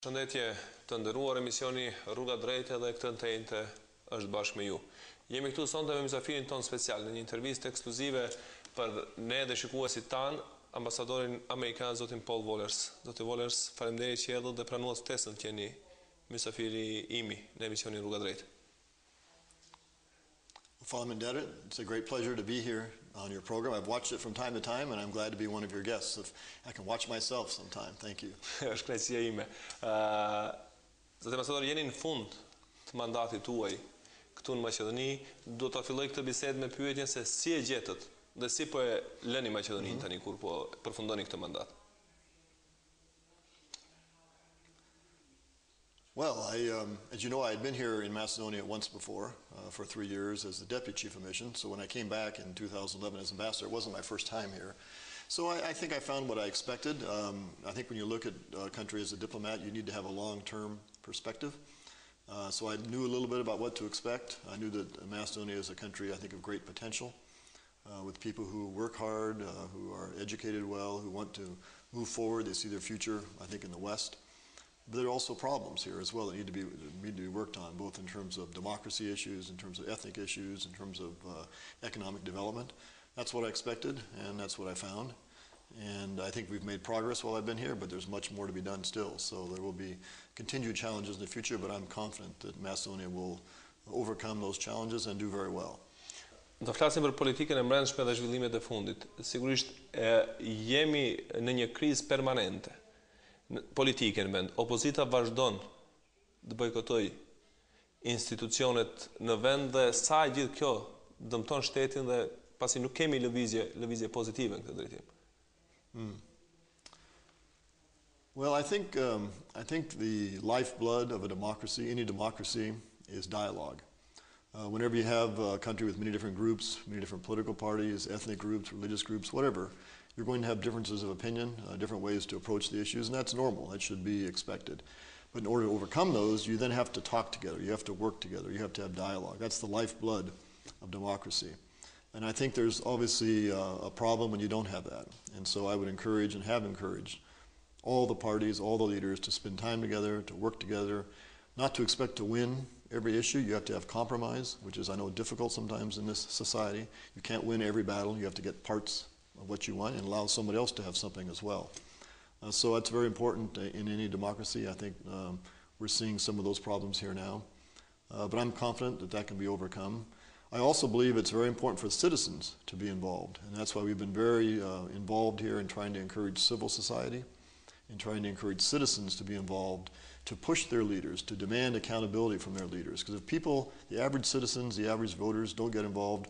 Shëndetje të nderuar, emisioni Rruga Drejt dhe këtë tentë është bashkë me ju. Jemi këtu sonte me mysafirin ton special në një intervistë ekskluzive për ne dhe shikuesit tanë, ambasadorin amerikan zotin Poll Uollers. Zoti Uollers, faleminderit që erdhët dhe pranuat ftesën që jeni mysafiri imi në emisionin Rruga Drejt. Ndëretnike, it's a great pleasure to be here on your program. I've watched it from time to time, and I'm glad to be one of your guests. If I can watch myself sometime. Thank you. Është kënaqësia ime. Zoti ambasador, jeni në fund të mandatit tuaj këtu në Maqedoni. Do ta filloj këtë bisedë me pyetjen se si e gjetët dhe si po e lëni Maqedoninë tani kur po përfundoni këtë mandat. Well, as you know, I had been here in Macedonia once before for 3 years as the deputy chief of mission. So when I came back in 2011 as ambassador, it wasn't my first time here. So I think I found what I expected. I think when you look at a country as a diplomat, you need to have a long-term perspective. So I knew a little bit about what to expect. I knew that Macedonia is a country, I think, of great potential, with people who work hard, who are educated well, who want to move forward. They see their future, I think, in the West. But there are also problems here as well that need to be worked on, both in terms of democracy issues, in terms of ethnic issues, in terms of economic development. That's what I expected, and that's what I found. And I think we've made progress while I've been here, but there's much more to be done still. So there will be continued challenges in the future, but I'm confident that Macedonia will overcome those challenges and do very well. Do flasim për politikën e brendshme dhe zhvillimet e fundit. Sigurisht jemi në një krizë permanente. Politike në vend. Opozita vazhdon të bojkotoj institucionet në vend dhe sa gjithë kjo dëmton shtetin dhe pasi nuk kemi lëvizje pozitive në këtë drejtim. Well, I think the lifeblood of a democracy, any democracy, is dialogue. Whenever you have a country with many different groups, many different political parties, ethnic groups, religious groups, whatever, you're going to have differences of opinion, different ways to approach the issues, and that's normal. That should be expected. But in order to overcome those, you then have to talk together. You have to work together. You have to have dialogue. That's the lifeblood of democracy. And I think there's obviously a problem when you don't have that. And so I would encourage and have encouraged all the parties, all the leaders to spend time together, to work together, not to expect to win every issue. You have to have compromise, which is, I know, difficult sometimes in this society. You can't win every battle. You have to get parts of what you want and allow somebody else to have something as well. So that's very important in any democracy. I think we're seeing some of those problems here now. But I'm confident that that can be overcome. I also believe it's very important for citizens to be involved. And that's why we've been very involved here in trying to encourage civil society, in trying to encourage citizens to be involved, to push their leaders, to demand accountability from their leaders. Because if people, the average citizens, the average voters don't get involved,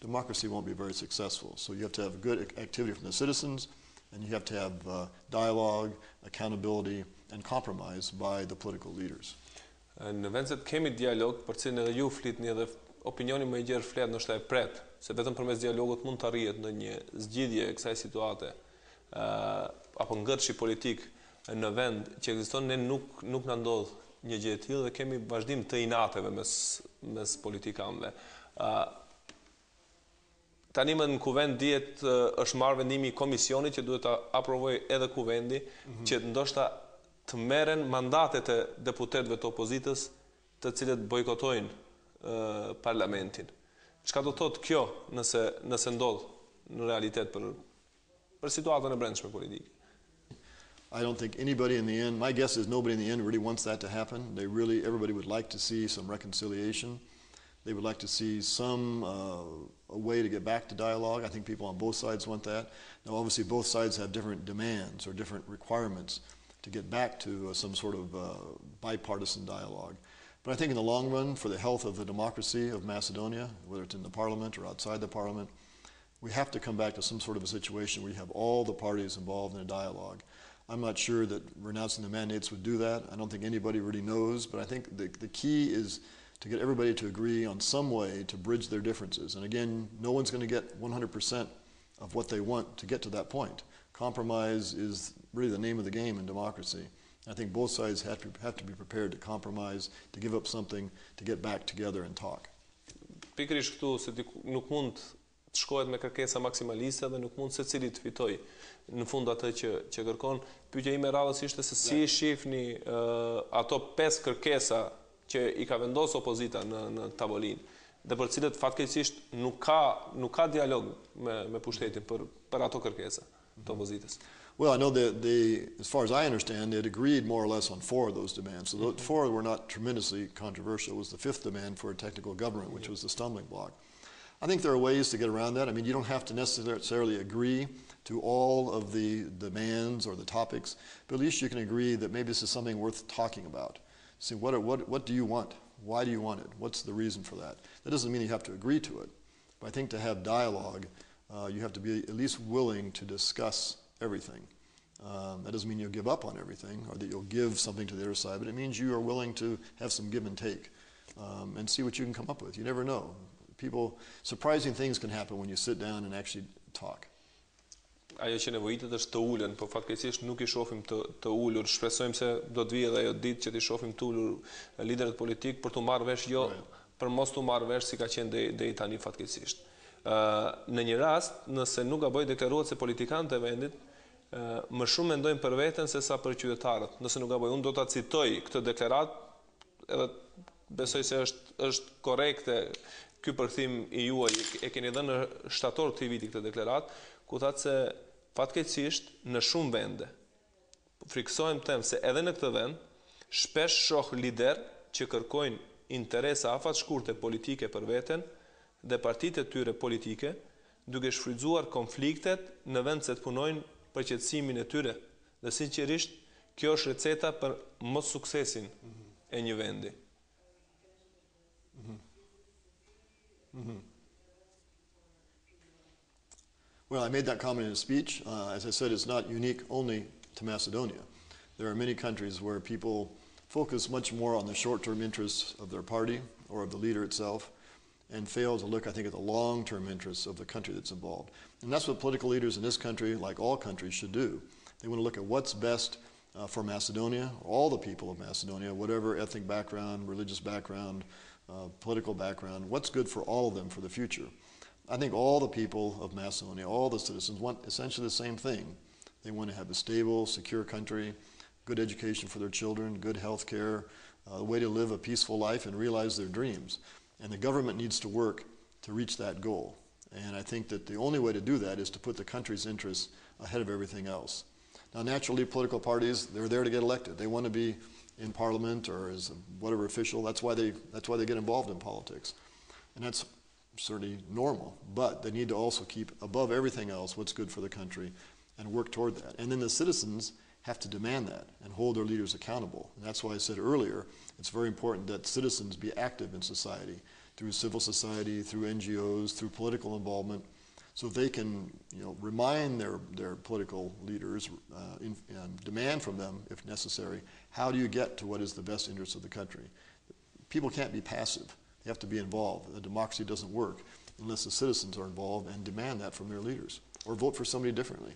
democracy won't be very successful. So you have to have good activity from the citizens, and you have to have dialogue, accountability, and compromise by the political leaders. Në vend se të kemi dialog, për cilin edhe ju flitni edhe opinioni më i gjerë flet ndoshta e pret, se vetëm përmes dialogut mund të arrihet në një zgjidhje e kësaj situate, apo ngërshi politik në vend që ekziston, ne nuk na ndodh një gjë e tillë dhe kemi vazhdim të inateve mes politikanëve. Tani më në kuvend dihet është marrë vendimi i komisionit që duhet ta aprovojë edhe kuvendi, që ndoshta të merren mandatet e deputetëve të opozitës, të cilët bojkotojnë parlamentin. Çka do thotë kjo nëse ndodh në realitet për situatën e brendshme politike? I don't think anybody in the end, my guess is nobody in the end really wants that to happen. Everybody would like to see some reconciliation. They would like to see some a way to get back to dialogue. I think people on both sides want that. Now, obviously, both sides have different demands or different requirements to get back to some sort of bipartisan dialogue. But I think in the long run, for the health of the democracy of Macedonia, whether it's in the parliament or outside the parliament, we have to come back to some sort of a situation where you have all the parties involved in a dialogue. I'm not sure that renouncing the mandates would do that. I don't think anybody really knows, but I think the key is to get everybody to agree on some way to bridge their differences. And again, no one's going to get 100% of what they want to get to that point. Compromise is really the name of the game in democracy. I think both sides have to be prepared to compromise, to give up something, to get back together and talk. Pikërisht këtu se nuk mund të shkohet me kërkesa maksimaliste dhe nuk mund secili të fitoj në fund atë që kërkon. Pyetja ime radhës ishte se si shihni ato 5 kërkesa që i ka vendosur opozita në tavolinë dhe për cilët fatkeqësisht nuk ka dialog me pushtetin për ato kërkesa të opozitës. Well, I know that as far as I understand, it agreed more or less on 4 of those demands. So the 4 were not tremendously controversial. It was the 5th demand for a technical government, which was the stumbling block. I think there are ways to get around that. I mean, you don't have to necessarily agree to all of the demands or the topics, but at least you can agree that maybe this is something worth talking about. See, what do you want? Why do you want it? What's the reason for that? That doesn't mean you have to agree to it, but I think to have dialogue, you have to be at least willing to discuss everything. That doesn't mean you'll give up on everything or that you'll give something to the other side, but it means you are willing to have some give and take and see what you can come up with. You never know. Surprising things can happen when you sit down and actually talk. Ajo që nevojitet është të ulën, po fatkeqësisht nuk I shohim të ulur. Shpresojmë se do të vijë edhe ajo ditë që t'i shohim të ulur liderët politik për të marrë vesh për mos të marrë vesh si ka qenë deri tani fatkeqësisht. Në një rast, nëse nuk gaboj deklarohet se politikanët e vendit më shumë mendojnë për veten se sa për qytetarët. Nëse nuk gaboj, unë do ta citoj këtë deklarat, edhe besoj se është korrekte ky përkthim I juaj, e keni dhënë në shtator këtij viti këtë deklarat, ku thatë se fatkeqësisht në shumë vende friksohem them se edhe në këtë vend shpesh shoh lider që kërkojnë interesa afatshkurte politike për veten dhe partitë e tyre politike duke shfrytzuar konfliktet në vend se të punojnë për qetësimin e tyre. Dhe sinqerisht kjo është receta për mos suksesin e një vendi. Well, I made that comment in a speech. As I said, it's not unique only to Macedonia. There are many countries where people focus much more on the short-term interests of their party or of the leader itself and fail to look, I think, at the long-term interests of the country that's involved. And that's what political leaders in this country, like all countries, should do. They want to look at what's best for Macedonia, all the people of Macedonia, whatever ethnic background, religious background, political background, what's good for all of them for the future. I think all the people of Macedonia, all the citizens want essentially the same thing. They want to have a stable, secure country, good education for their children, good health care, a way to live a peaceful life and realize their dreams. And the government needs to work to reach that goal. And I think that the only way to do that is to put the country's interests ahead of everything else. Now, naturally, political parties, they're there to get elected. They want to be in parliament or as whatever official. That's why they get involved in politics. And that's certainly normal. But they need to also keep above everything else what's good for the country and work toward that. And then the citizens have to demand that and hold their leaders accountable. And that's why I said earlier, it's very important that citizens be active in society through civil society, through NGOs, through political involvement, so they can remind their political leaders and demand from them, if necessary, how do you get to what is the best interest of the country? People can't be passive. They have to be involved. A democracy doesn't work unless the citizens are involved and demand that from their leaders or vote for somebody differently.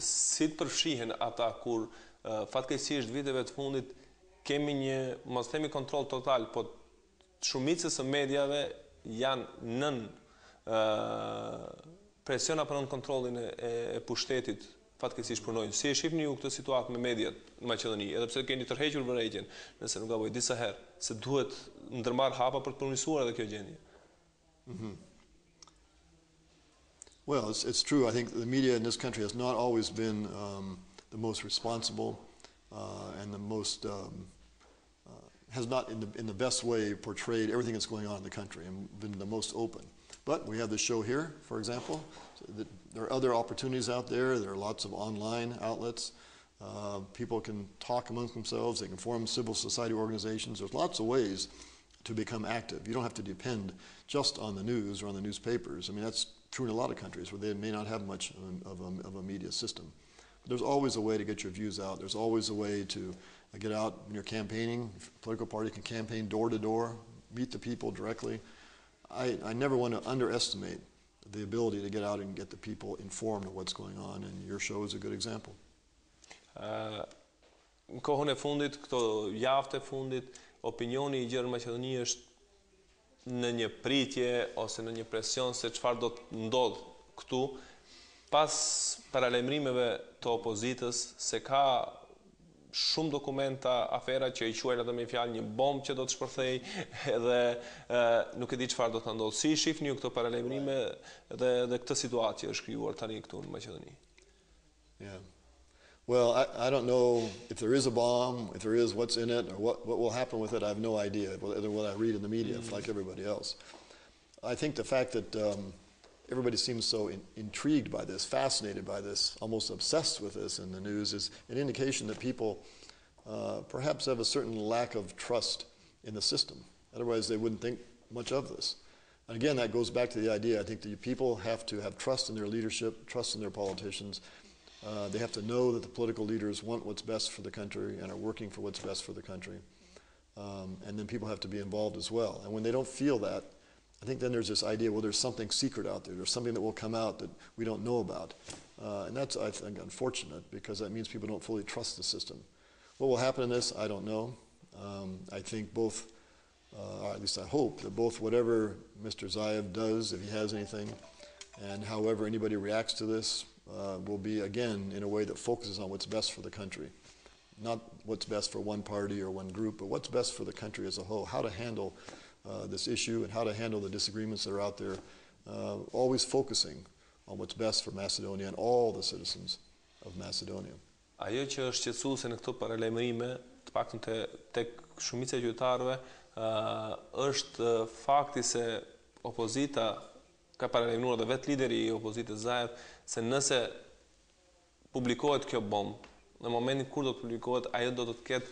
Si të përfshihen ata kur fatkeqësisht viteve të fundit kemi një, mos themi kontroll total, po shumicës së mediave janë nën presion apo nën kontrollin e pushtetit fatkeqësisht punojnë. Si e shihni ju këtë situatë me mediat në Maqedoni, edhe pse keni tërhequr vërejtjen, nëse nuk gaboj disa herë, se duhet ndërmarr hapa për të përmirësuar edhe kjo gjendje. Well, it's true. I think the media in this country has not always been the most responsible and the most has not in the best way portrayed everything that's going on in the country and been the most open. But we have the show here, for example. There are other opportunities out there. There are lots of online outlets. People can talk amongst themselves. They can form civil society organizations. There's lots of ways to become active. You don't have to depend just on the news or on the newspapers. I mean, that's true in a lot of countries where they may not have much of a media system. But there's always a way to get your views out. There's always a way to get out when you're campaigning. A political party can campaign door to door, meet the people directly. I never want to underestimate the ability to get out and get the people informed of what's going on, and your show is a good example. Në kohën e fundit, këto javët e fundit, opinioni I gjerë në Maqedoni është në një pritje ose në një presion se çfarë do të ndodh këtu pas paralajmërimeve të opozitës se ka shumë dokumenta, afera që i quajnë edhe me fjalë një bombë që do të shpërthej edhe nuk e di çfarë do të ndodhë. Si shihni ju këto paralajmërime dhe këtë situatë që është krijuar tani këtu në Maqedoni? Yeah. Well, I don't know if there is a bomb, if there is, what's in it, or what will happen with it. I have no idea, other than what I read in the media, like everybody else. I think the fact that everybody seems so intrigued by this, fascinated by this, almost obsessed with this in the news is an indication that people perhaps have a certain lack of trust in the system. Otherwise, they wouldn't think much of this. And again, that goes back to the idea, I think that people have to have trust in their leadership, trust in their politicians. They have to know that the political leaders want what's best for the country and are working for what's best for the country. And then people have to be involved as well. And when they don't feel that, I think then there's this idea, well, there's something secret out there. There's something that will come out that we don't know about. And that's, I think, unfortunate because that means people don't fully trust the system. What will happen in this, I don't know. I think both, or at least I hope, that both whatever Mr. Zaev does, if he has anything, and however anybody reacts to this, will be, again, in a way that focuses on what's best for the country. Not what's best for one party or one group, but what's best for the country as a whole. How to handle this issue and how to handle the disagreements that are out there. Always focusing on what's best for Macedonia and all the citizens of Macedonia. Ajo që është qetësuese në këto paralajmërime, të paktën tek shumica e qytetarëve, është fakti se opozita ka paralajmëruar dhe vetë lideri i opozitës Zaev se nëse publikohet kjo bombë, në momentin kur do të publikohet, ajo do të ketë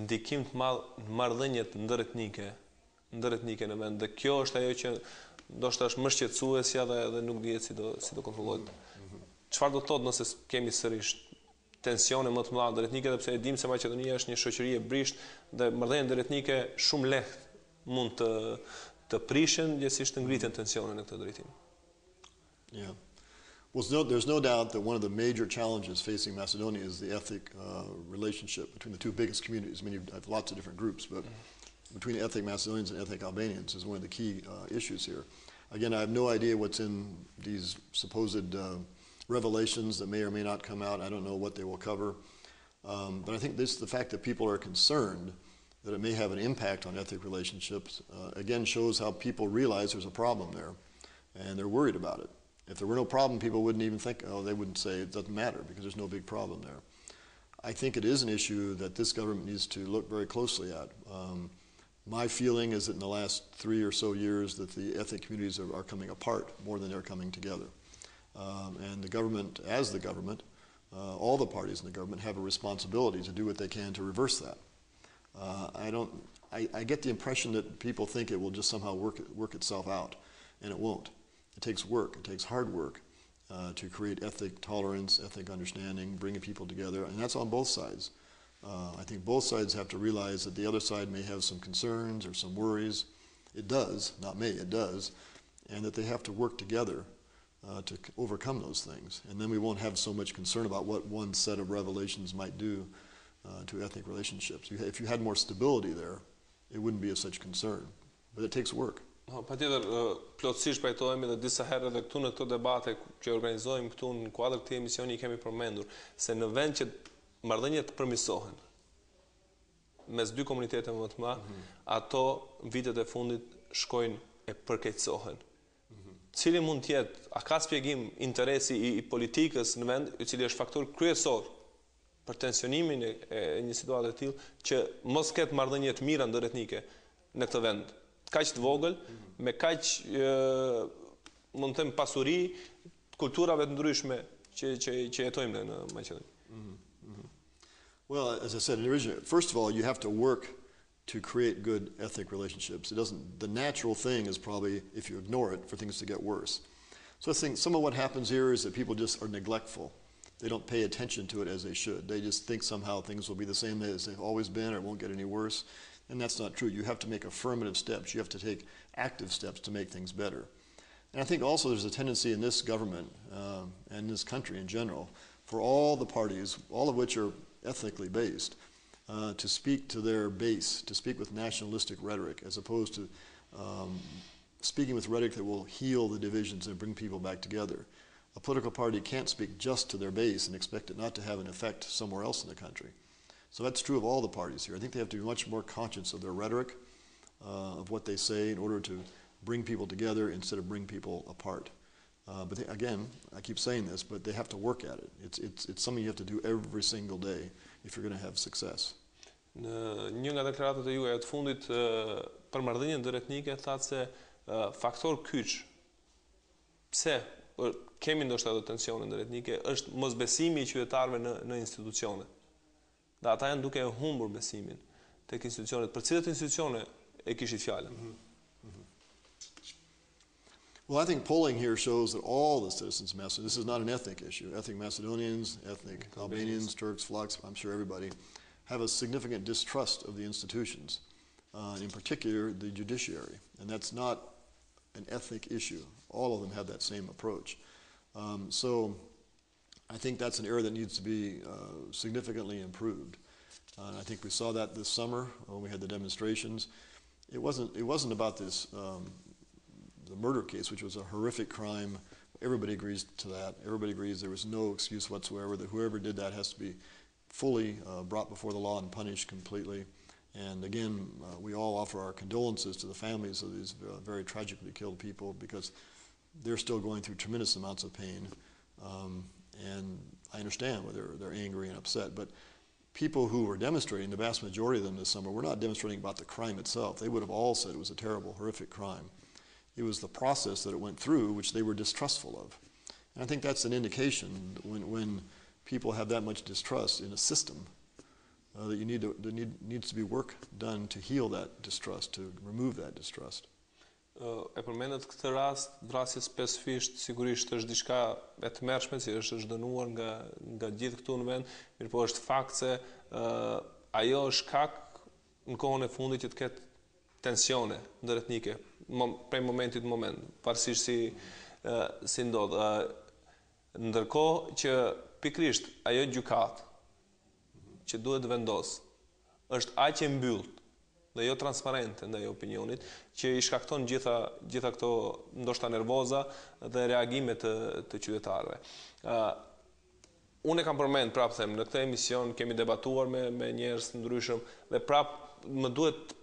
ndikim të madh në marrëdhëniet ndëretnike në vend. Dhe kjo është ajo që ndoshta është më shqetësuesja dhe nuk dihet si do kontrollohet. Çfarë do të thotë nëse kemi sërish tensione më të mëdha ndëretnike, sepse e dim se Maqedonia është një shoqëri e brisht dhe marrëdhëniet ndëretnike shumë lehtë mund të prishen, gjithsesi të ngritën tensione në këtë drejtim. Yeah. Well, there's no doubt that one of the major challenges facing Macedonia is the ethnic relationship between the two biggest communities. I mean, you have lots of different groups, but between ethnic Macedonians and ethnic Albanians is one of the key issues here. Again, I have no idea what's in these supposed revelations that may or may not come out. I don't know what they will cover. But I think the fact that people are concerned that it may have an impact on ethnic relationships, again, shows how people realize there's a problem there, and they're worried about it. If there were no problem, people wouldn't even think, they wouldn't say it doesn't matter because there's no big problem there. I think it is an issue that this government needs to look very closely at. My feeling is that in the last 3 or so years that the ethnic communities are coming apart more than they're coming together. And the government, as the government, all the parties in the government have a responsibility to do what they can to reverse that. I get the impression that people think it will just somehow work itself out, and it won't. It takes work, it takes hard work to create ethnic tolerance, ethnic understanding, bringing people together, and that's on both sides. I think both sides have to realize that the other side may have some concerns or some worries. It does, not may, it does, and that they have to work together to overcome those things. And then we won't have so much concern about what one set of revelations might do to ethnic relationships. If you had more stability there, it wouldn't be of such concern. But it takes work. Patjetër, plotësisht pajtohemi dhe disa herë edhe këtu në këto debate që organizojmë këtu në kuadër këtij emisioni kemi përmendur se në vend që marrëdhëniet përmirësohen mes dy komuniteteve më të mëdha, ato vitet e fundit shkojnë e përkeqësohen. Cili mund të jetë, a ka shpjegim interesi i politikës në vend, i cili është faktor kryesor për tensionimin e një situate të tillë që mos ketë marrëdhënie të mira ndëretnike në këtë vend? Kaq të vogël, me kaq mund të them pasuri, kulturave të ndryshme që jetojmë në Maqedoni. Well, as I said originally, first of all, you have to work to create good ethnic relationships. The natural thing is probably, if you ignore it, for things to get worse. So I think some of what happens here is that people just are neglectful. They don't pay attention to it as they should. They just think somehow things will be the same as they've always been or it won't get any worse. And that's not true. You have to make affirmative steps. You have to take active steps to make things better. And I think also there's a tendency in this government and this country in general for all the parties, all of which are ethnically based, to speak to their base, to speak with nationalistic rhetoric as opposed to speaking with rhetoric that will heal the divisions and bring people back together. A political party can't speak just to their base and expect it not to have an effect somewhere else in the country. So that's true of all the parties here. I think they have to be much more conscious of their rhetoric, of what they say in order to bring people together instead of bring people apart. But again, I keep saying this, but they have to work at it. It's something you have to do every single day if you're going to have success. Në një nga deklaratat e juaja të fundit për marrëdhënien ndëretnike thatë se faktor kyç pse kemi ndoshta ato tensione ndëretnike është mosbesimi i qytetarëve në institucione. Dhe ata janë duke humbur besimin tek institucionet. Për cilat institucione e kishit fjalën? Well, I think polling here shows that all the citizens of Macedonia, this is not an ethnic issue, ethnic Macedonians, ethnic Albanians, Turks, Vlachs, I'm sure everybody, have a significant distrust of the institutions, in particular the judiciary. And that's not an ethnic issue. All of them have that same approach. So I think that's an area that needs to be significantly improved. I think we saw that this summer when we had the demonstrations. It wasn't about this, the murder case, which was a horrific crime. Everybody agrees to that. Everybody agrees there was no excuse whatsoever, that whoever did that has to be fully brought before the law and punished completely. And again, we all offer our condolences to the families of these very tragically killed people, because they're still going through tremendous amounts of pain. And I understand why they're angry and upset, but people who were demonstrating, the vast majority of them this summer, were not demonstrating about the crime itself. They would have all said it was a terrible, horrific crime. It was the process that it went through which they were distrustful of. And I think that's an indication when people have that much distrust in a system, that needs to be work done to heal that distrust, to remove that distrust. E përmendet këtë rast, vrasja specifikisht sigurisht është diçka e tmerrshme, si është dënuar nga gjithë këtu në vend, mirëpo është fakt se ajo është shkak në kohën e fundit që të ketë tensione ndëretnike prej momentit në moment, pavarësisht si ndodh. Ndërkohë që pikrisht ajo gjykatë që duhet vendos është aq e mbyllur dhe jo transparente ndaj opinionit, që i shkakton gjitha këto ndoshta nervoza dhe reagime të qytetarëve. Unë e kam përmend, prapë them, në këtë emision kemi debatuar me njerëz të ndryshëm dhe prapë më duhet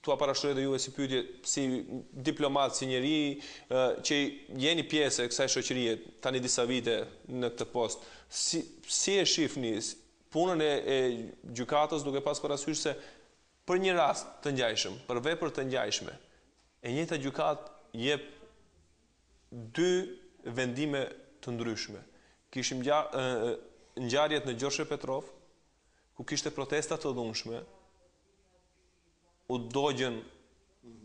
t'ua parashtroj edhe juve si pyetje, si diplomat, si njeri që jeni pjesë e kësaj shoqërie tani disa vite në këtë post. Si e shihni punën e gjykatës, duke pas parasysh se për një rast të ngjajshëm, për vepër të ngjajshme, e njëjta gjykatë jep dy vendime të ndryshme. Kishim ngjarjet në Gjorshe Petrov, ku kishte protesta të dhunshme, u dogjën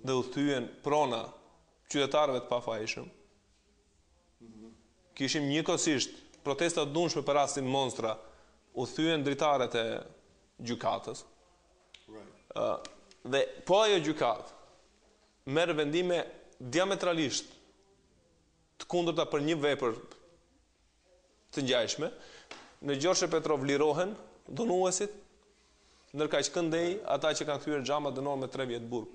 dhe u thyen prona qytetarëve të pafajshëm. Kishim njëkohësisht protesta të dhunshme për rastin Monstra, u thyen dritaret e gjykatës. Dhe po ajo gjykatë merr vendime diametralisht të kundërta për një vepër të ngjajshme, në Gjorshe Petrov lirohen dënuesit, ndërkaq këndej ata që kanë thyer xhama dënohen me 3 vjet burg.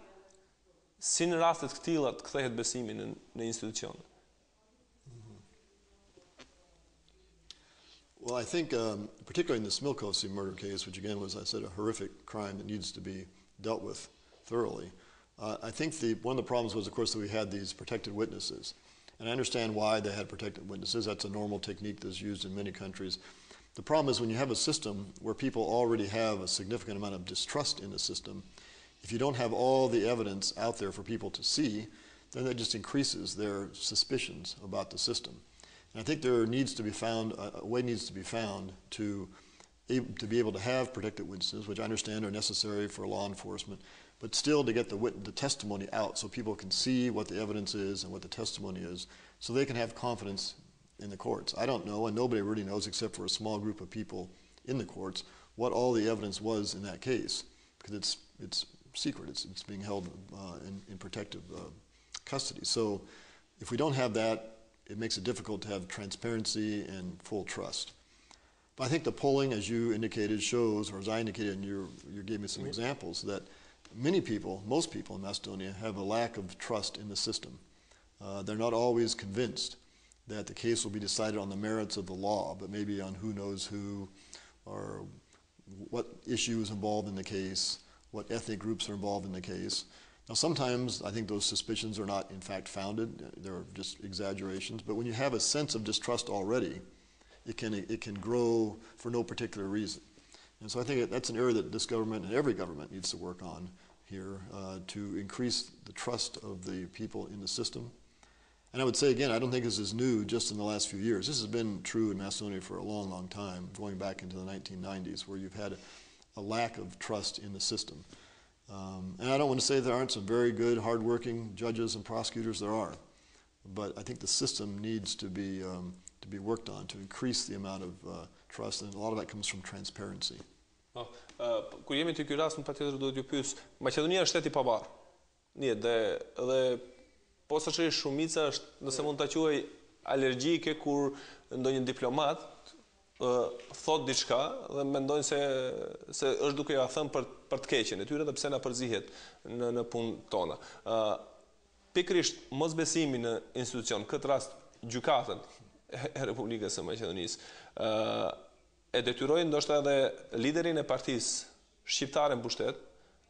Si në rastet të tilla të kthehet besimi në institucione? Well, I think, particularly in the Smilkosi murder case, which again was, I said, a horrific crime that needs to be dealt with thoroughly, I think one of the problems was, of course, that we had these protected witnesses. And I understand why they had protected witnesses. That's a normal technique that's used in many countries. The problem is when you have a system where people already have a significant amount of distrust in the system, if you don't have all the evidence out there for people to see, then that just increases their suspicions about the system. And I think there needs to be found, a way needs to be found to be able to have protected witnesses, which I understand are necessary for law enforcement, but still to get the testimony out so people can see what the evidence is and what the testimony is, so they can have confidence in the courts. I don't know, and nobody really knows except for a small group of people in the courts, what all the evidence was in that case, because it's secret, it's being held in protective custody. So if we don't have that, it makes it difficult to have transparency and full trust. But I think the polling, as you indicated, shows, or as I indicated, and you gave me some examples, that many people, most people in Macedonia, have a lack of trust in the system. They're not always convinced that the case will be decided on the merits of the law, but maybe on who knows who, or what issue is involved in the case, what ethnic groups are involved in the case. Now sometimes I think those suspicions are not in fact founded, they're just exaggerations, but when you have a sense of distrust already, it can grow for no particular reason. And so I think that's an area that this government and every government needs to work on here to increase the trust of the people in the system. And I would say again, I don't think this is new just in the last few years. This has been true in Macedonia for a long, long time, going back into the 1990s, where you've had a lack of trust in the system. And I don't want to say there aren't some very good, hardworking judges and prosecutors. There are. But I think the system needs to be worked on to increase the amount of trust, and a lot of that comes from transparency. Kur jemi te ky rast, patjetër duhet ju pyes, Maqedonia është shteti i pavarur. Dhe posaçërisht shumica është, nëse mund ta quaj, alergjike kur ndonjë diplomat thot diçka dhe mendojnë se është duke ja thënë për të keqen e tyre dhe pse na përzihet në punën tona. Pikërisht mosbesimi në institucion, këtë rast gjykatën e Republikës së Maqedonisë, e detyroi ndoshta edhe liderin e partisë shqiptare në pushtet,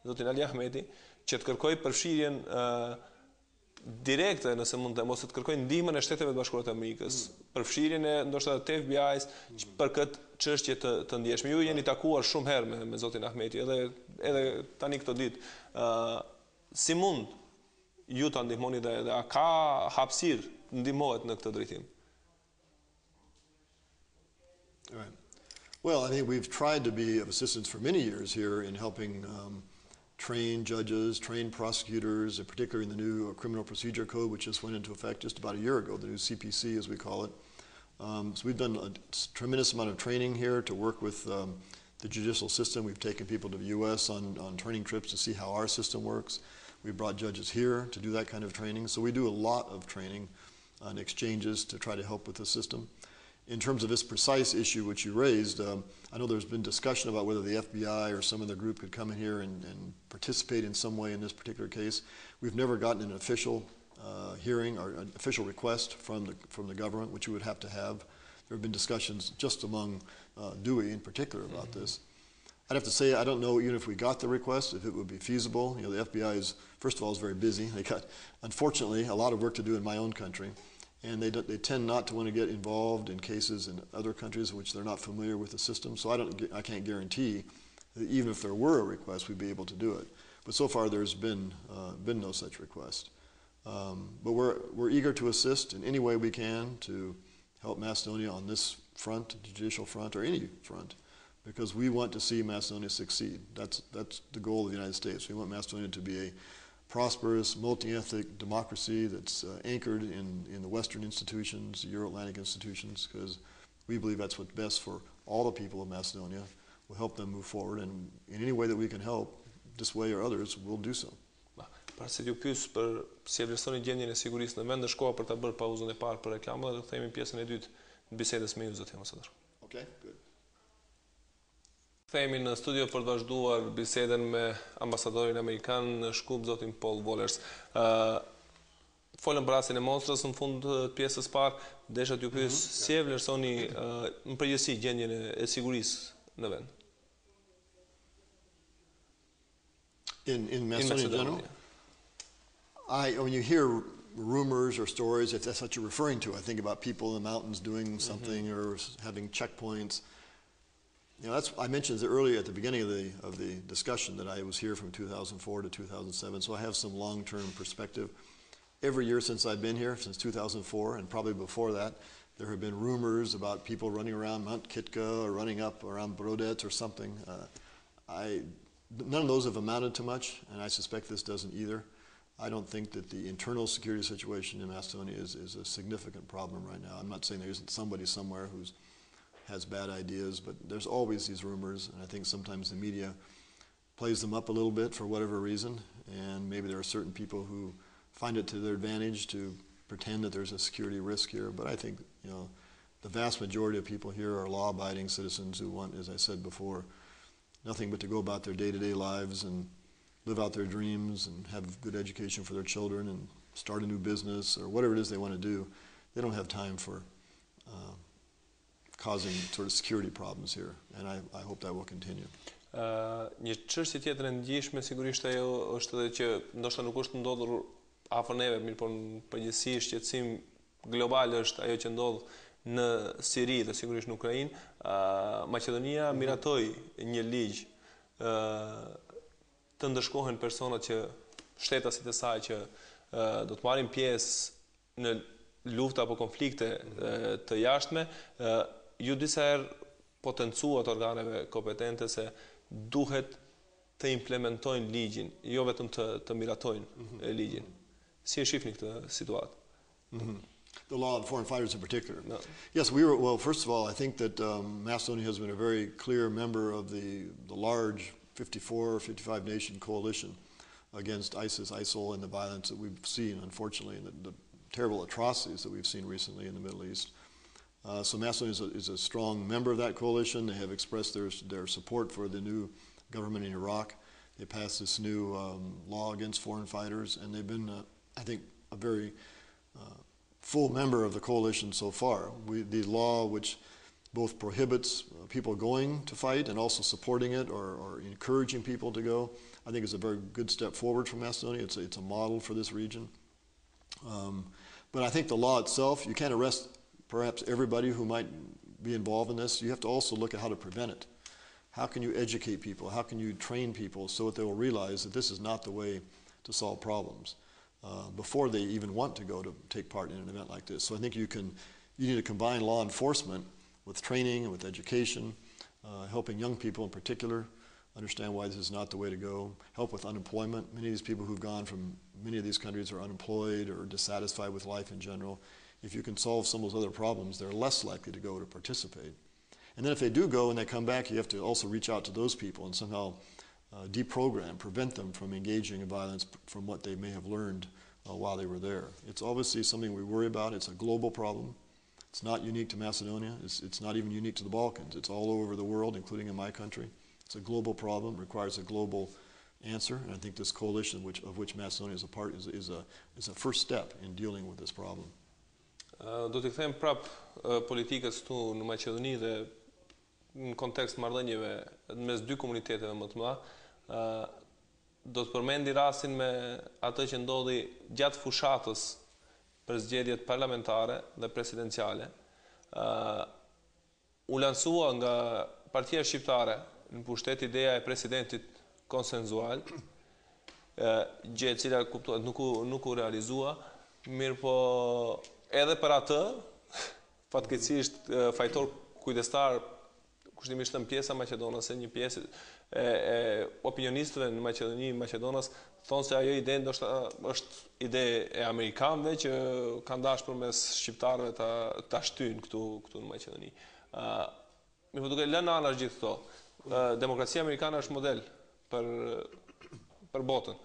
zotin Ali Ahmeti, që të kërkojë përfshirjen direkte, nëse mund të mos të kërkojnë ndihmën e Shteteve të Bashkuara të Amerikës, përfshirjen e ndoshta të FBI-s për këtë çështje të ndjeshme. Ju jeni takuar shumë herë me zotin Ahmeti, edhe tani këtë ditë. Si mund ju ta ndihmoni dhe a ka hapësirë të ndihmohet në këtë drejtim? Right. Well, I think we've tried to be of assistance for many years here in helping train judges, train prosecutors, and particularly in the new Criminal Procedure Code, which just went into effect just about a year ago, the new CPC as we call it. So we've done a tremendous amount of training here to work with the judicial system. We've taken people to the U.S. on training trips to see how our system works. We brought judges here to do that kind of training. So we do a lot of training and exchanges to try to help with the system. In terms of this precise issue which you raised, I know there's been discussion about whether the FBI or some other group could come in here and participate in some way in this particular case. We've never gotten an official hearing or an official request from the government, which we would have to have. There have been discussions just among Dewey in particular about this. I'd have to say I don't know even if we got the request, if it would be feasible. You know, the FBI is, first of all, is very busy. They got, unfortunately, a lot of work to do in my own country. And they tend not to want to get involved in cases in other countries in which they're not familiar with the system. So I can't guarantee that even if there were a request, we'd be able to do it. But so far, there's been no such request. But we're eager to assist in any way we can to help Macedonia on this front, the judicial front, or any front, because we want to see Macedonia succeed. That's the goal of the United States. We want Macedonia to be a prosperous, multi-ethnic democracy that's anchored in the Western institutions, the Euro-Atlantic institutions, because we believe that's what's best for all the people of Macedonia. We'll help them move forward, and in any way that we can help, this way or others, we'll do so. Para se t'ju pyes për si e vlerësoni gjendjen e sigurisë në vend, shkoa për ta bërë pauzën e parë për reklamë dhe kthehemi pjesën e dytë të bisedës me ju, zoti ambasador. Okay, good. Kthehemi në studio për të vazhduar bisedën me ambasadorin amerikan në Shkup, zotin Poll Uollers. Folëm për rastin e Monstrës në fund të pjesës parë, desha t'ju pyes si e vlerësoni në përgjithësi gjendjen e sigurisë në vend. In Macedonia in general? When you hear rumors or stories, if that's what you're referring to, I think about people in the mountains doing something or having checkpoints. You know, I mentioned earlier at the beginning of the discussion that I was here from 2004 to 2007, so I have some long-term perspective. Every year since I've been here, since 2004, and probably before that, there have been rumors about people running around Mount Kitka or running up around Brodet or something. None of those have amounted to much, and I suspect this doesn't either. I don't think that the internal security situation in Macedonia is a significant problem right now. I'm not saying there isn't somebody somewhere who has bad ideas, but there's always these rumors, and I think sometimes the media plays them up a little bit for whatever reason, and maybe there are certain people who find it to their advantage to pretend that there's a security risk here. But I think, you know, the vast majority of people here are law-abiding citizens who want, as I said before, nothing but to go about their day-to-day lives and live out their dreams and have good education for their children and start a new business or whatever it is they want to do. They don't have time for causing sort of security problems here, and I hope that will continue. Një çështje tjetër e ndjeshme sigurisht ajo është edhe që ndoshta nuk është ndodhur afër neve, mirë po në përgjithësi shqetësim global është ajo që ndodh në Siri dhe sigurisht në Ukrainë. Maqedonia miratoi një ligj të ndëshkohen personat që shtetasit e saj që do të marrin pjesë në lufta apo konflikte të jashtme, ju disa herë potencuat organeve kompetente se duhet të implementojnë ligjin, jo vetëm të miratojnë ligjin. Si e shihni këtë situatë? The law on foreign fighters in particular. No. Yes, well, first of all, I think that Macedonia has been a very clear member of the large 54 or 55 nation coalition against ISIS, ISIL, and the violence that we've seen, unfortunately, and the terrible atrocities that we've seen recently in the Middle East. So Macedonia is a strong member of that coalition. They have expressed their support for the new government in Iraq. They passed this new law against foreign fighters, and they've been, I think, a very full member of the coalition so far. The law which both prohibits people going to fight and also supporting it or encouraging people to go, I think is a very good step forward for Macedonia. It's a model for this region. But I think the law itself, you can't arrest perhaps everybody who might be involved in this. You have to also look at how to prevent it. How can you educate people? How can you train people so that they will realize that this is not the way to solve problems before they even want to go to take part in an event like this? So I think you need to combine law enforcement with training and with education, helping young people in particular understand why this is not the way to go, help with unemployment. Many of these people who've gone from many of these countries are unemployed or dissatisfied with life in general. If you can solve some of those other problems, they're less likely to go to participate. And then if they do go and they come back, you have to also reach out to those people and somehow deprogram, prevent them from engaging in violence from what they may have learned while they were there. It's obviously something we worry about. It's a global problem. It's not unique to Macedonia. It's not even unique to the Balkans. It's all over the world, including in my country. It's a global problem, requires a global answer, and I think this coalition of which Macedonia is a part is a first step in dealing with this problem. Do të kthejmë prap politikës këtu në Maqedoni dhe në kontekst marrëdhënieve mes dy komuniteteve më të mëdha. Do të përmendi rastin me atë që ndodhi gjatë fushatës për zgjedhjet parlamentare dhe presidenciale. U lansua nga Partia Shqiptare në pushtet ideja e presidentit konsenzual, gjë e cila kuptohet nuk u realizua, mirë po edhe për atë, fatkeqësisht fajtor kujdestar, kushtimisht në pjesa Maqedonase, një pjesë e opinionistëve në Maqedoni, Maqedonas, thonë se ajo ide ndoshta është ide e amerikanëve që kanë dashur përmes shqiptarëve ta shtyjnë këtu në Maqedoni. Mirë po duke lënë anash gjithë këto, demokracia amerikane është model për botën.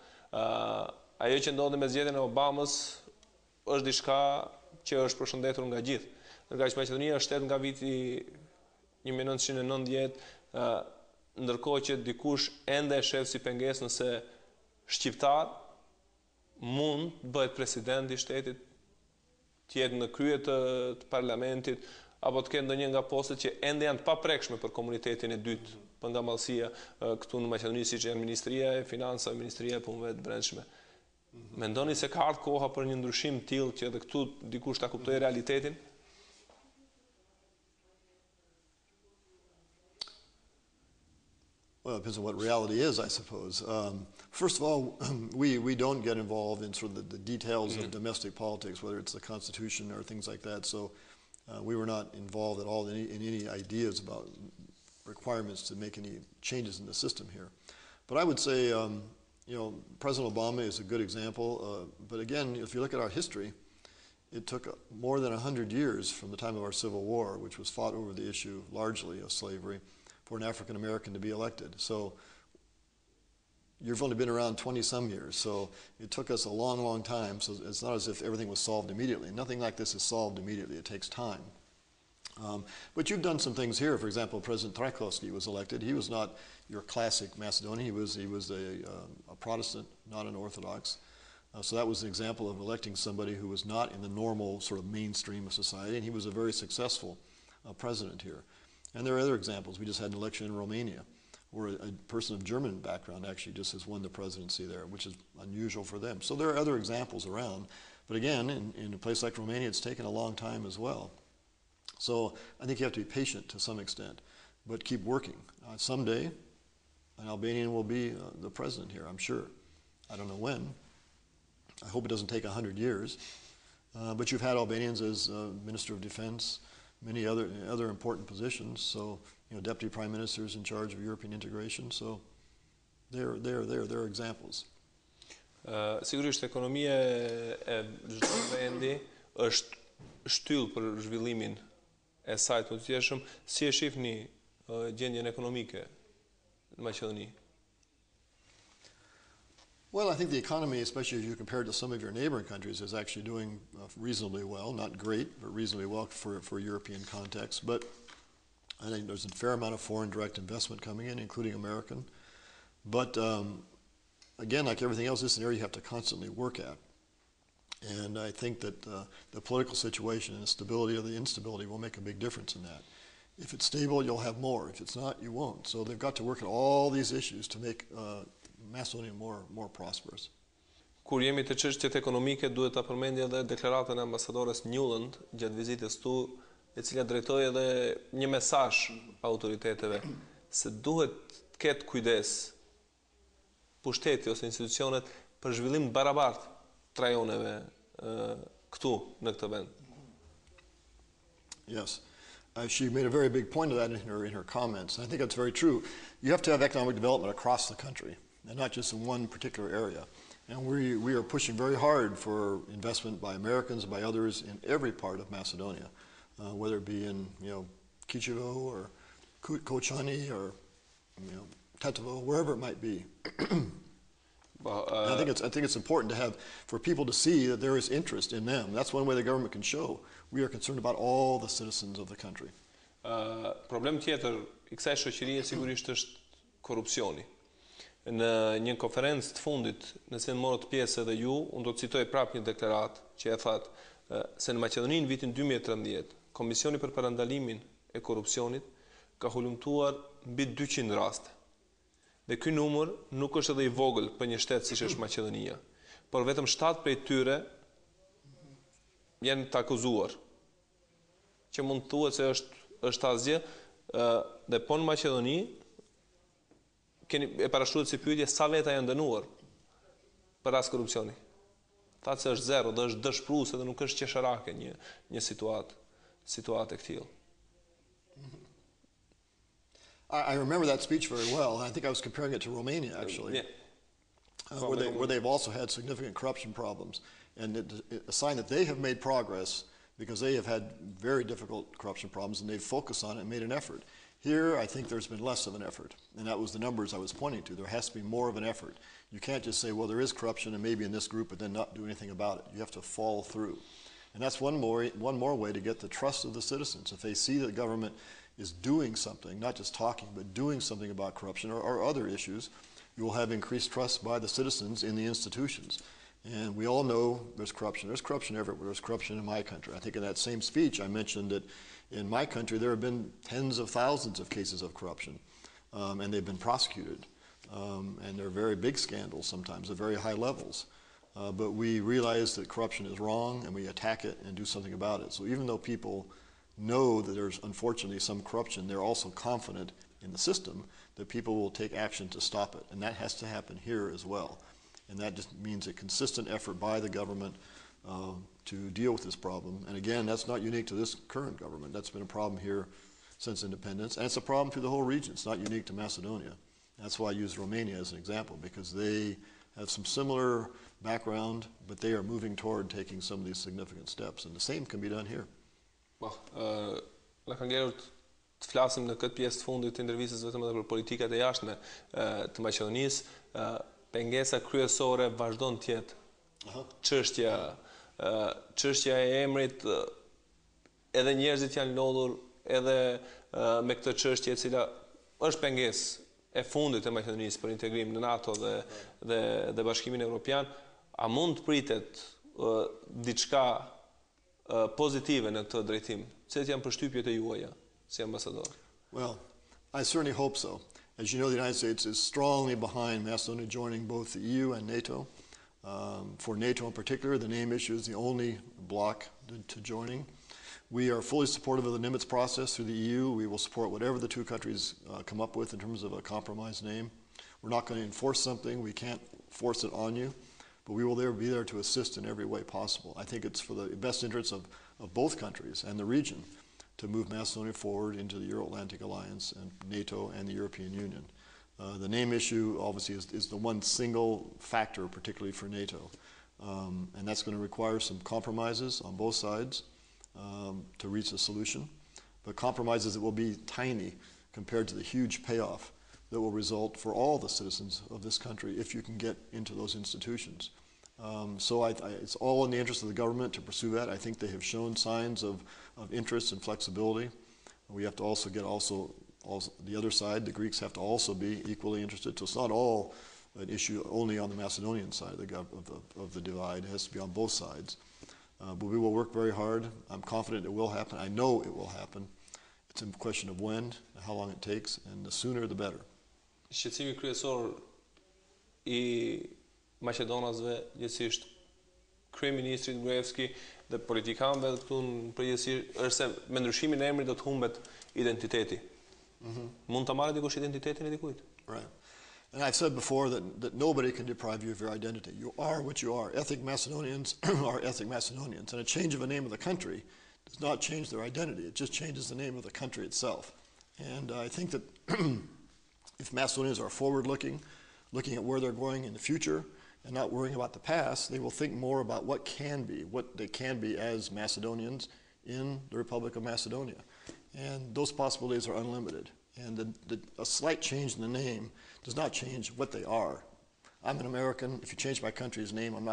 Ajo që ndodhi me zgjedhjen e Obamës është diçka që është përshëndetur nga gjithë. Ndërkaq Maqedonia është shtet nga viti 1990, ndërkohë që dikush ende e shef si pengesë nëse shqiptar mund të bëhet president i shtetit, të jetë në krye të parlamentit, apo të ketë ndonjë nga postet që ende janë të paprekshme për komunitetin e dytë, për nga mallësia këtu në Maqedoni, siç janë Ministria e Financave, Ministria e Punëve të Brendshme. Mendoni se ka ardhur koha për një ndryshim të tillë që edhe këtu dikush ta kuptojë realitetin? Well, it depends on what reality is, I suppose. First of all, we don't get involved in sort of the details of domestic politics, whether it's the Constitution or things like that. So we were not involved at all in any ideas about requirements to make any changes in the system here. But I would say, President Obama is a good example. But again, if you look at our history, it took more than 100 years from the time of our Civil War, which was fought over the issue largely of slavery, for an African American to be elected. So you've only been around 20-some years, so it took us a long, long time. So it's not as if everything was solved immediately. Nothing like this is solved immediately. It takes time. But you've done some things here. For example, President Trajkovski was elected. He was not your classic Macedonian. He was a Protestant, not an Orthodox. So that was an example of electing somebody who was not in the normal sort of mainstream of society, and he was a very successful president here. And there are other examples. We just had an election in Romania, where a person of German background actually just has won the presidency there, which is unusual for them. So there are other examples around. But again, in a place like Romania, it's taken a long time as well. So I think you have to be patient to some extent, but keep working. Someday, an Albanian will be the president here, I'm sure. I don't know when. I hope it doesn't take 100 years. But you've had Albanians as Minister of Defense, many other important positions. So, Deputy Prime Ministers in charge of European integration. So, there are examples. Sigurisht, ekonomia e çdo vendi është shtyllë për zhvillimin e saj të tjetërshëm. Si e shihni gjendjen ekonomike në Maqedoni? Well, I think the economy, especially if you compare it to some of your neighboring countries, is actually doing reasonably well. Not great, but reasonably well for European context. But I think there's a fair amount of foreign direct investment coming in, including American. But again, like everything else, this is an area you have to constantly work at. And I think that the political situation and the stability or the instability will make a big difference in that. If it's stable, you'll have more. If it's not, you won't. So they've got to work at all these issues to make Macedonia more prosperous. Kur jemi të çështjet ekonomike, duhet ta përmendja edhe deklaratën e ambasadores Newland gjatë vizitës tu, e cila drejtoi edhe një mesazh autoriteteve se duhet të ketë kujdes pushteti ose institucionet për zhvillim barabartë të rajoneve këtu në këtë vend. Yes. She made a very big point of that in her comments. And I think that's very true. You have to have economic development across the country, and not just in one particular area. And we are pushing very hard for investment by Americans and by others in every part of Macedonia, whether it be in Kijevo or Koçani or Tetovo, wherever it might be. I think it's important to have for people to see that there is interest in them. That's one way the government can show we are concerned about all the citizens of the country. Problem tjetër I kësaj shoqërie sigurisht është korrupsioni. Në një konferencë të fundit, në cilën morët pjesë edhe ju, unë do të citoj prapë një deklaratë që e thatë se në Maqedoni në vitin 2013, Komisioni për Parandalimin e Korrupsionit ka hulumtuar mbi 200 raste. Dhe ky numër nuk është edhe I vogël për një shtet siç është Maqedonia, por vetëm 7 prej tyre janë të akuzuar, që mund të thuhet se është asgjë, dhe po në Maqedoni e parashtrohet si pyetje sa veta janë dënuar për rast korrupsioni. Thatë se është zero dhe është dëshpëruese dhe nuk është qesharake një situatë e këtillë. I remember that speech very well, and I think I was comparing it to Romania, actually, where they've also had significant corruption problems. And a sign that they have made progress because they have had very difficult corruption problems, and they've focused on it and made an effort. Here, I think there's been less of an effort, and that was the numbers I was pointing to. There has to be more of an effort. You can't just say, well, there is corruption and maybe in this group, but then not do anything about it. You have to follow through. And that's one more way to get the trust of the citizens. If they see that the government is doing something, not just talking, but doing something about corruption or other issues, you will have increased trust by the citizens in the institutions. And we all know there's corruption. There's corruption everywhere. There's corruption in my country. I think in that same speech I mentioned that in my country there have been tens of thousands of cases of corruption, and they've been prosecuted. And they're very big scandals sometimes at very high levels. But we realize that corruption is wrong and we attack it and do something about it. So even though people know that there's unfortunately some corruption, they're also confident in the system that people will take action to stop it. And that has to happen here as well. And that just means a consistent effort by the government to deal with this problem. And again, that's not unique to this current government. That's been a problem here since independence. And it's a problem through the whole region. It's not unique to Macedonia. That's why I use Romania as an example, because they have some similar background, but they are moving toward taking some of these significant steps. And the same can be done here. Na ka ngelur të flasim në këtë pjesë të fundit të intervistës vetëm edhe për politikat e jashtme të Maqedonisë. Pengesa kryesore vazhdon të jetë çështja e emrit, edhe njerëzit janë lodhur edhe me këtë çështje e cila është pengesë e fundit e Maqedonisë për integrim në NATO dhe Bashkimin Evropian, a mund të pritet diçka pozitive në këtë drejtim? Cilat janë përshtypjet e juaja si ambasador? Well, I certainly hope so. As you know, the United States is strongly behind Macedonia joining both the EU and NATO. For NATO in particular, the name issue is the only block to joining. We are fully supportive of the Nimitz process through the EU. We will support whatever the two countries come up with in terms of a compromise name. We're not going to enforce something. We can't force it on you, but we will be there to assist in every way possible. I think it's for the best interests of both countries and the region to move Macedonia forward into the Euro-Atlantic Alliance and NATO and the European Union. The name issue obviously is the one single factor, particularly for NATO, and that's going to require some compromises on both sides to reach a solution, but compromises that will be tiny compared to the huge payoff that will result for all the citizens of this country if you can get into those institutions. So it's all in the interest of the government to pursue that. I think they have shown signs of interest and flexibility. We have to also get the other side, the Greeks have to also be equally interested. So it's not all an issue only on the Macedonian side of the divide. It has to be on both sides. But we will work very hard. I'm confident it will happen. I know it will happen. It's a question of when, how long it takes, and the sooner the better. Shqetësimi kryesor I Maqedonasve, gjithsesi kryeministrit Gruevski dhe politikanëve këtu në përgjithësi është se me ndryshimin e emrit do të humbet identiteti. Mund ta marrë dikush identitetin e dikujt. Right. And I've said before that nobody can deprive you of your identity. You are what you are. Ethnic Macedonians are ethnic Macedonians. And a change of a name of the country does not change their identity. It just changes the name of the country itself. And I think that if Macedonians are forward-looking, looking at where they're going in the future, and not worrying about the past, they will think more about what they can be as Macedonians in the Republic of Macedonia. And those possibilities are unlimited. And a slight change in the name does not change what they are. I'm an American. If you change my country's name, I'm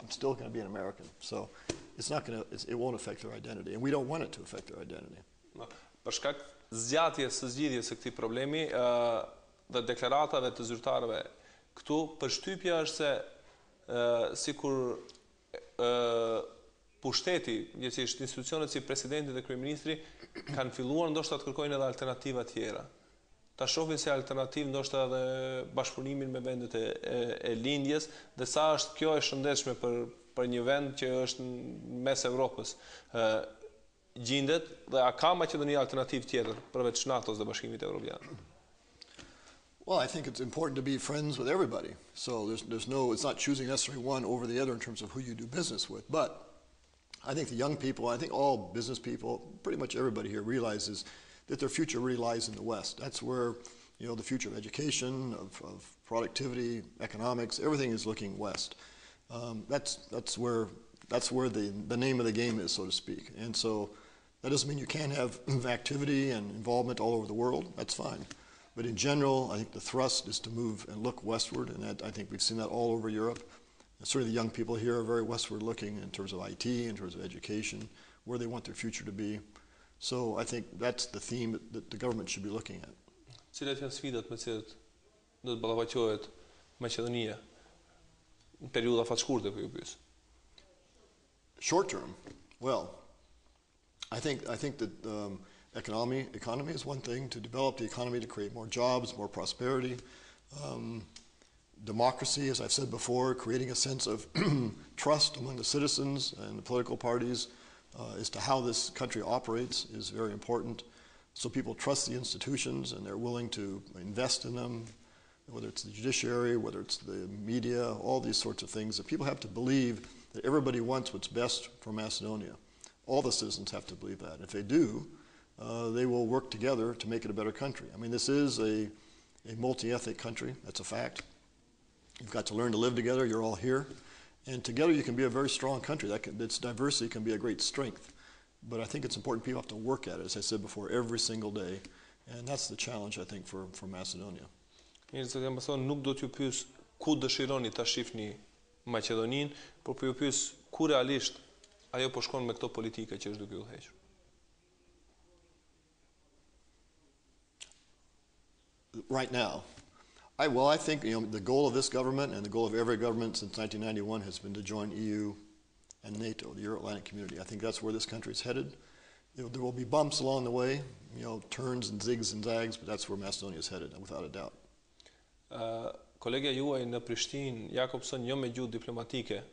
still going to be an American. So it won't affect their identity. And we don't want it to affect their identity. Për shkak zgjatjes së zgjidhjes së këtij problemi dhe deklaratave të zyrtarëve këtu, përshtypja është se sikur pushteti, gjithsesi institucionet si presidenti dhe kryeministri kanë filluar ndoshta të kërkojnë edhe alternativa tjera. Ta shohin se alternativë ndoshta edhe bashkëpunimin me vendet e lindjes, dhe sa është kjo e shëndetshme për një vend që është në mes Evropës. Gjendet dhe a ka Maqedonia alternativë tjetër përveç NATO-s dhe Bashkimit Evropian? Well, I think it's important to be friends with everybody. So it's not choosing necessarily one over the other in terms of who you do business with. But I think the young people, I think all business people, pretty much everybody here realizes that their future really lies in the West. That's where, the future of education, of productivity, economics, everything is looking west. That's where the name of the game is, so to speak. And so that doesn't mean you can't have activity and involvement all over the world. That's fine. But in general, I think the thrust is to move and look westward, and I think we've seen that all over Europe. And certainly the young people here are very westward looking in terms of IT, in terms of education, where they want their future to be. So I think that's the theme that the government should be looking at. Cilat janë sfidat me cilat do të ballafaqohet Maqedonia në periudha fatshkurte për ju pyes? Short term, well, I think that economy is one thing, to develop the economy to create more jobs, more prosperity. Democracy, as I've said before, creating a sense of trust among the citizens and the political parties as to how this country operates is very important. So people trust the institutions and they're willing to invest in them, whether it's the judiciary, whether it's the media, all these sorts of things. That people have to believe that everybody wants what's best for Macedonia. All the citizens have to believe that. If they do, they will work together to make it a better country. I mean, this is a multi-ethnic country. That's a fact. You've got to learn to live together. You're all here. And together you can be a very strong country. Its diversity can be a great strength. But I think it's important people have to work at it, as I said before, every single day. And that's the challenge, I think, for Macedonia. Mirë, zoti ambasador, nuk do t'ju pyes ku dëshironi ta shihni Maqedoninë, por po ju pyes ku realisht ajo po shkon me këto politike që është duke u hequr. right now. I think the goal of this government and the goal of every government since 1991 has been to join EU and NATO, the Euro-Atlantic community. I think that's where this country is headed. There will be bumps along the way, turns and zigs and zags, but that's where Macedonia is headed, without a doubt. Kolegja juaj në Prishtinë, Jakobson, jo me gjuhë diplomatike,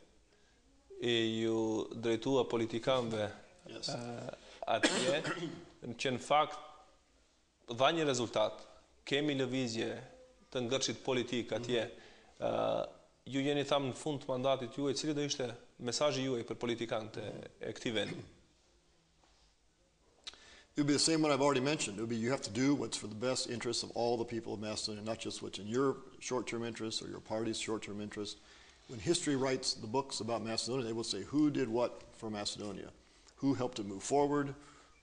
ju drejtua politikanëve atje, që në fakt dha një rezultat. Kemi lëvizje të ngërçit politik atje. Ju jeni thamë në fund të mandatit juaj, cili do ishte mesazhi juaj për politikanët e këtij vendi? It would be the same one I've already mentioned. It would be you have to do what's for the best interests of all the people of Macedonia, not just what's in your short-term interests or your party's short-term interests. When history writes the books about Macedonia, they will say who did what for Macedonia, who helped it move forward,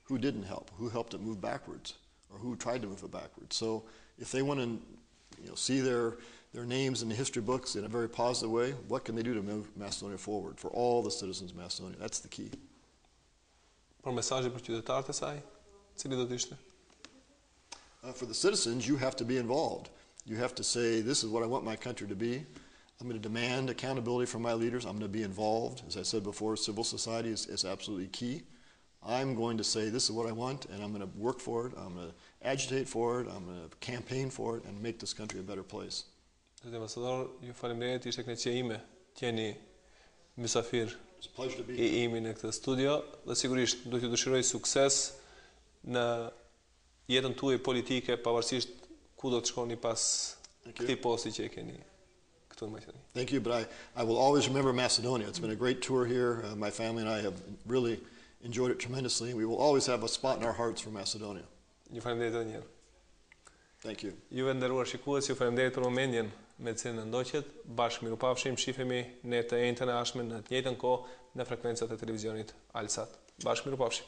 who didn't help, who helped it move backwards, or who tried to move it backwards. So if they want to see their names in the history books in a very positive way, what can they do to move Macedonia forward for all the citizens of Macedonia? That's the key. Por mesazhi për qytetarët e saj, cili do të ishte? For the citizens, you have to be involved. You have to say, this is what I want my country to be. I'm going to demand accountability from my leaders. I'm going to be involved. As I said before, civil society is absolutely key. I'm going to say, this is what I want, and I'm going to work for it. I'm going to agitate for it. I'm going to campaign for it and make this country a better place. Ambasador, ju faleminderit, ishte kënaqësia ime të jeni mysafir i imi në këtë studio dhe sigurisht do t'ju dëshiroj sukses në jetën tuaj politike, pavarësisht ku do të shkoni pas këtij posti që e keni këtu në Maqedoni. Thank you, but I will always remember Macedonia. It's been a great tour here. My family and I have really enjoyed it tremendously. We will always have a spot in our hearts for Macedonia. Ju faleminderit edhe një herë. Thank you. Juve nderuar shikues, ju faleminderit për momentin me cilën ndoqët. Bashkë mirupafshim, shifemi në të njëjtën e ardhshme në të njëjtën kohë në frekuencat e televizionit Alsat. Bashkë mirupafshim.